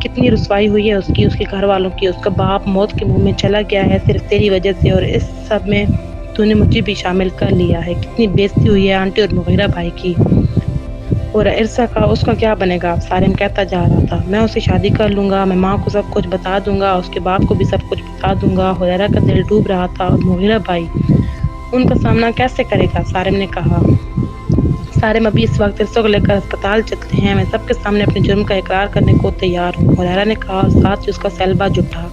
کتنی رسوائی ہوئی ہے اس کے گھر والوں کی، اس کا باپ موت کے منہ میں چلا گیا ہے صرف تیری وجہ سے، اور اس سب میں تو نے مجھے بھی شامل کر لیا ہے۔ کتنی بےعزتی ہوئی ہے آنٹی اور مغیرہ بھائی کی، اور عرصہ کا اس کا کیا بنے گا؟ سارم کہتا جا رہا تھا۔ میں اسے شادی کر لوں گا، میں ماں کو سب کچھ بتا دوں گا، اس کے باپ کو بھی سب کچھ بتا دوں گا۔ حریرہ کا دل ڈوب رہا تھا، اور مغیرہ بھائی ان کا سامنا کیسے کرے گا؟ سارم نے کہا، سارم ابھی اس وقت عرصہ کو لے کر ہسپتال چلتے ہیں، میں سب کے سامنے اپنے جرم کا اقرار کرنے کو تیار ہوں۔ حریرہ نے کہا، اور ساتھ ہی اس کا سیلبہ جھٹا۔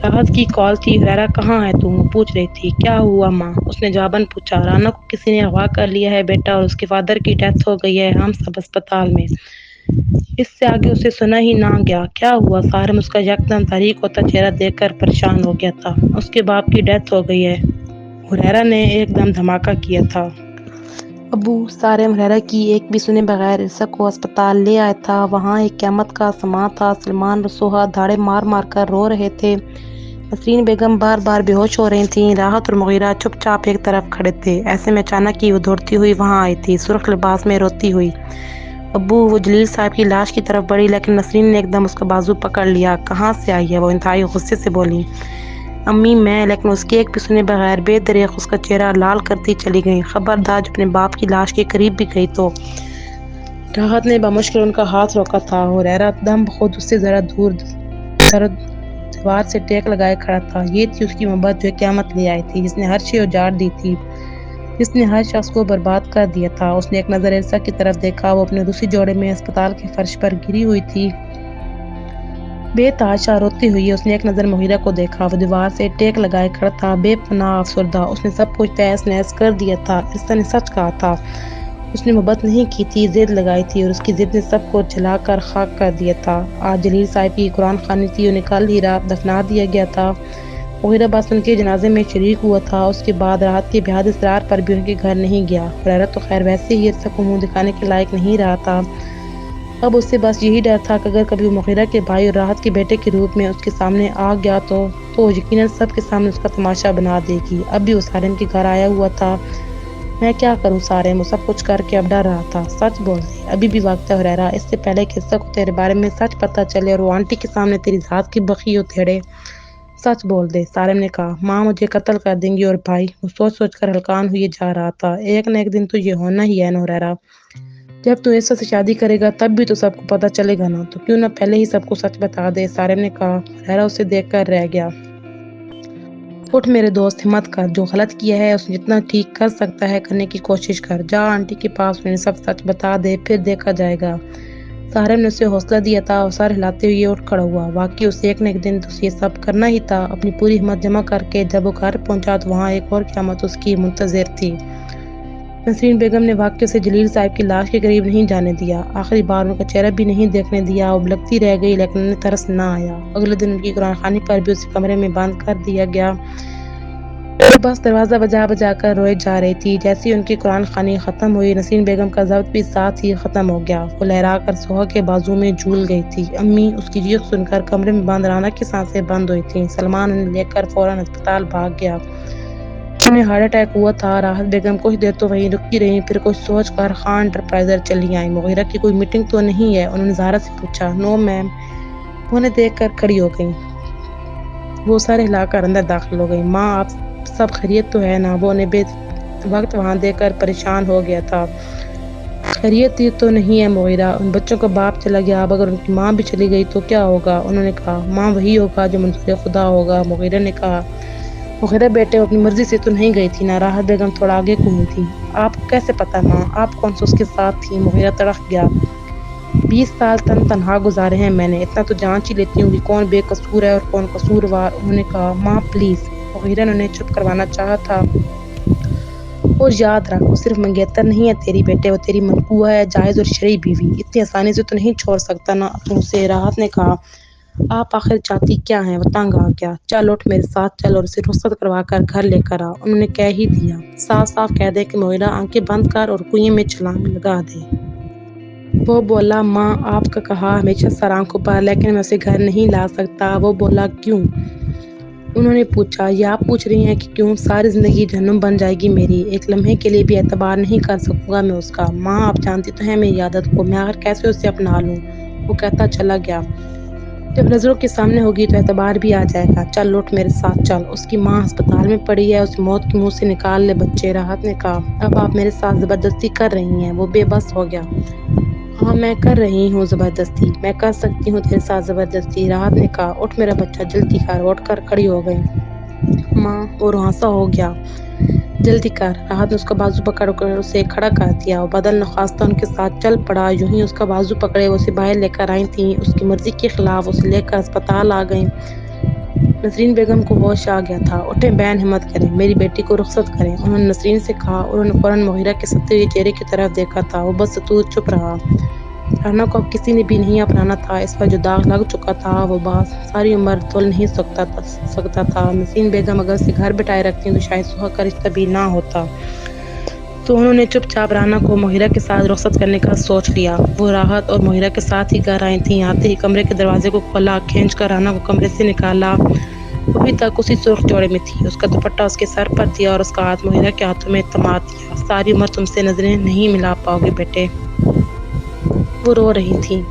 راحت کی کال تھی۔ حریرہ کہاں ہے تم؟ وہ پوچھ رہی تھی۔ کیا ہوا ماں؟ اس نے جواباً پوچھا۔ رانا کو کسی نے اغوا کر لیا ہے بیٹا، اور اس کے فادر کی ڈیتھ ہو گئی ہے، ہم سب اسپتال میں۔ اس سے آگے اسے سنا ہی نہ گیا۔ کیا ہوا؟ سارم اس کا یکدم تاریک ہوتا چہرہ دیکھ کر پریشان ہو گیا تھا۔ اس کے باپ کی ڈیتھ ہو گئی ہے، حریرہ نے ایک دم دھماکہ کیا تھا۔ ابو! سارم حریرہ کی ایک بھی سنے بغیر عرصہ کو اسپتال لے آیا تھا۔ وہاں ایک قیامت کا سماں تھا۔ سلمان اور سوہا دھاڑے مار مار کر رو رہے تھے۔ نسرین بیگم بار بار بے ہوش ہو رہی تھیں۔ راحت اور مغیرہ چپ چاپ ایک طرف کھڑے تھے۔ ایسے میں اچانک ہی وہ دوڑتی ہوئی وہاں آئی تھی، سرخ لباس میں، روتی ہوئی۔ ابو! وہ جلیل صاحب کی لاش کی طرف بڑھی، لیکن نسرین نے ایک دم اس کا بازو پکڑ لیا۔ کہاں سے آئی ہے؟ وہ انتہائی غصے سے بولی۔ امی میں، لیکن اس کے ایک بھی سنے بغیر بے دریغ اس کا چہرہ لال کرتی چلی گئیں۔ خبردار جب اپنے باپ کی لاش کے قریب بھی گئی تو۔ راحت نے بمشکل ان کا ہاتھ روکا تھا۔ حریرہ دم بخود اس سے ذرا دور دیوار سے ٹیک لگائے کھڑا تھا۔ یہ تھی اس کی محبت جو قیامت لے آئی تھی، جس نے ہر شے اجاڑ دی تھی، جس نے ہر شخص کو برباد کر دیا تھا۔ اس نے ایک نظر عرصہ کی طرف دیکھا۔ وہ اپنے روسی جوڑے میں اسپتال کے فرش پر گری ہوئی تھی، بے تحاشا روتی ہوئی۔ اس نے ایک نظر مغیرہ کو دیکھا۔ وہ دیوار سے ٹیک لگائے کھڑا تھا، بے پناہ افسردہ۔ اس نے سب کچھ تہس نہس کر دیا تھا۔ عرصہ نے سچ کہا تھا۔ اس نے محبت نہیں کی تھی، ضد لگائی تھی، اور اس کی ضد نے سب کچھ جلا کر خاک کر دیا تھا۔ آج جلیل صاحب کی قرآن خوانی تھی، انہیں کل ہی رات دفنا دیا گیا تھا۔ مغیرہ بس ان کے جنازے میں شریک ہوا تھا۔ اس کے بعد راحت کے بے حد اصرار پر بھی ان کے گھر نہیں گیا۔ حریرہ تو خیر ویسے ہی عرصہ کو منہ دکھانے کے لائق نہیں رہا تھا۔ اب اسے بس یہی ڈر تھا کہ اگر کبھی وہ مغیرہ کے بھائی اور راحت کے بیٹے کے روپ میں اس کے سامنے آ گیا تو وہ یقیناً سب کے سامنے اس کا تماشا بنا دے گی۔ اب بھی وہ سارم کے گھر آیا ہوا تھا۔ میں کیا کروں سارم؟ وہ سب کچھ کر کے اب ڈر رہا تھا۔ سچ بول دے، ابھی بھی وقت ہے حریرہ، اس سے پہلے کہ عرصہ کو تیرے بارے میں سچ پتہ چلے اور وہ آنٹی کے سامنے تیری ذات کی بخی اتھیڑے۔ سچ بول دے، سارم نے کہا۔ ماں مجھے قتل کر دیں گی، اور بھائی؟ وہ سوچ سوچ کر ہلکان ہوئے جا رہا تھا۔ ایک نہ ایک دن تو یہ ہونا ہی ہے نا حریرہ، جب تو عرصہ سے شادی کرے گا تب بھی تو سب کو پتہ چلے گا نا، تو کیوں نہ پہلے ہی سب کو سچ بتا دے، سارم نے کہا۔ حریرہ اسے دیکھ کر رہ گیا۔ اٹھ میرے دوست، ہمت کر، جو غلط کیا ہے اسے جتنا ٹھیک کر سکتا ہے کرنے کی کوشش کر۔ جا آنٹی کے پاس، انہیں سب سچ بتا دے، پھر دیکھا جائے گا۔ سارم نے اسے حوصلہ دیا تھا اور سر ہلاتے ہوئے اٹھ کھڑا ہوا۔ واقعی اسے ایک نہ ایک دن تو یہ سب کرنا ہی تھا۔ اپنی پوری ہمت جمع کر کے جب وہ گھر پہنچا تو وہاں ایک اور قیامت اس کی منتظر تھی۔ نسرین بیگم نے واقعی اسے جلیل صاحب کی لاش کے قریب نہیں جانے دیا، آخری بار ان کا چہرہ بھی نہیں دیکھنے دیا۔ وہ بلکتی رہ گئی، لیکن انہیں ترس نہ آیا۔ اگلے دن ان کی قرآن خوانی پر بھی اسے کمرے میں بند کر دیا گیا۔ وہ بس دروازہ بجا بجا کر روئے جا رہی تھی۔ جیسے ہی ان کی قرآن خوانی ختم ہوئی، نسرین بیگم کا ضبط بھی ساتھ ہی ختم ہو گیا۔ وہ لہرا کر سوہا کے بازو میں جھول گئی تھی۔ امی! اس کی چیخ سن کر کمرے میں بند رانا کی سانسیں بند ہوئی تھیں۔ سلمان انہیں لے کر فوراً اسپتال بھاگ گیا۔ انہیں ہارٹ اٹیک ہوا تھا۔ راحت بیگم کچھ دیر تو وہیں رکی رہیں، پھر کچھ سوچ کر خان انٹرپرائزر چلی آئیں۔ مغیرہ کی کوئی میٹنگ تو نہیں ہے؟ انہوں نے زہرا سے پوچھا۔ نو میم۔ وہ انہیں دیکھ کر کھڑی ہو گئیں۔ وہ سر ہلا کر اندر داخل ہو گئیں۔ ماں آپ سب خیریت تو ہے نا؟ وہ انہیں بے وقت وہاں دیکھ کر پریشان ہو گیا تھا۔ خیریت تو نہیں ہے مغیرہ، ان بچوں کا باپ چلا گیا، اب اگر ان کی ماں بھی چلی گئی تو کیا ہوگا؟ انہوں نے کہا۔ ماں وہی ہوگا جو منظور خدا ہوگا، مغیرہ نے کہا۔ مغیرہ بیٹے، وہ اپنی مرضی سے تو نہیں گئی تھی نا؟ راحت بیگم تھوڑا آگے گھومی تھی۔ آپ کو کیسے پتا ماں؟ آپ کون سا اس کے ساتھ تھی؟ مغیرہ تڑپ گیا۔ 20 سال تنہا گزارے ہیں میں نے، اتنا تو جانچ ہی لیتی ہوں کہ کون بے قصور ہے اور کون قصوروار۔ انہوں نے کہا۔ ماں پلیز! مغیرہ نے انہیں چپ کروانا چاہا تھا۔ اور یاد رکھ، وہ صرف منگیتر نہیں ہے تیری بیٹے، وہ تیری مطبوع ہے، جائز اور شرعی بیوی۔ اتنی آسانی سے تو نہیں چھوڑ سکتا نا تو اسے؟ راحت نے کہا۔ آپ آخر چاہتی کیا ہیں؟ وہ تنگ آ گیا۔ چل اٹھ میرے ساتھ چل اور اسے رخصت کروا کر گھر لے کر آ۔ انہوں نے کہہ ہی دیا۔ صاف صاف کہہ دے کہ مغیرہ آنکھیں بند کر اور کنویں میں چھلانگ لگا دے۔ وہ بولا۔ ماں آپ کا کہا ہمیشہ سر آنکھوں پر، لیکن میں اسے گھر نہیں لا سکتا۔ وہ بولا۔ کیوں؟ انہوں نے پوچھا۔ یہ آپ پوچھ رہی ہیں کہ کیوں؟ ساری زندگی جہنم بن جائے گی میری، ایک لمحے کے لیے بھی اعتبار نہیں کر سکوں گا میں اس کا۔ ماں آپ جانتی تو ہیں میری عادت کو، میں آخر کیسے اسے اپنا لوں؟ وہ کہتا چلا گیا، جب نظروں کے سامنے ہوگی تو اعتبار بھی آ جائے گا، چل اٹھ میرے ساتھ چل، اس کی ماں ہسپتال میں پڑی ہے، اسے موت کے منہ سے نکال لے بچے، راحت نے کہا۔ اب آپ میرے ساتھ زبردستی کر رہی ہیں۔ وہ بے بس ہو گیا۔ ہاں میں کر رہی ہوں زبردستی، میں کر سکتی ہوں تیرے ساتھ زبردستی، راحت نے کہا۔ اٹھ میرا بچہ، جلدی کر۔ اٹھ کر کھڑی ہو گئی۔ ماں، وہ رونسا ہو گیا۔ جلدی کر۔ راحت نے اس کا بازو پکڑ کر اسے کھڑا کر دیا۔ وہ بدل نخواستہ ان کے ساتھ چل پڑا۔ یوں ہی اس کا بازو پکڑے وہ اسے باہر لے کر آئی تھیں، اس کی مرضی کے خلاف اسے لے کر ہسپتال آ گئیں۔ نسرین بیگم کو ہوش آ گیا تھا۔ اٹھیں بہن، ہمت کریں، میری بیٹی کو رخصت کریں، انہوں نے نسرین سے کہا۔ انہوں نے فوراً مغیرہ کے ستے ہوئے چہرے کی طرف دیکھا تھا۔ وہ بدستور چپ رہا۔ رانا کو اب کسی نے بھی نہیں اپنانا تھا، اس پر جو داغ لگ چکا تھا وہ بات ساری عمر دھل نہیں سکتا تھا۔ نسرین بیگم اگر اسے گھر بٹھائے رکھتی تو شاید سہگ کا رشتہ بھی نہ ہوتا۔ تو انہوں نے چپ چاپ رانا کو مغیرہ کے ساتھ رخصت کرنے کا سوچ لیا۔ وہ راحت اور مغیرہ کے ساتھ ہی گھر آئی تھیں۔ آتے ہی کمرے کے دروازے کو کھولا، کھینچ کر رانا کو کمرے سے نکالا۔ وہ ابھی تک اسی سرخ جوڑے میں تھی، اس کا دوپٹہ اس کے سر پر دیا اور اس کا ہاتھ مغیرہ کے ہاتھوں میں تھما دیا۔ ساری عمر تم سے نظریں نہیں ملا پاؤ گے بیٹے۔ وہ رو رہی تھی۔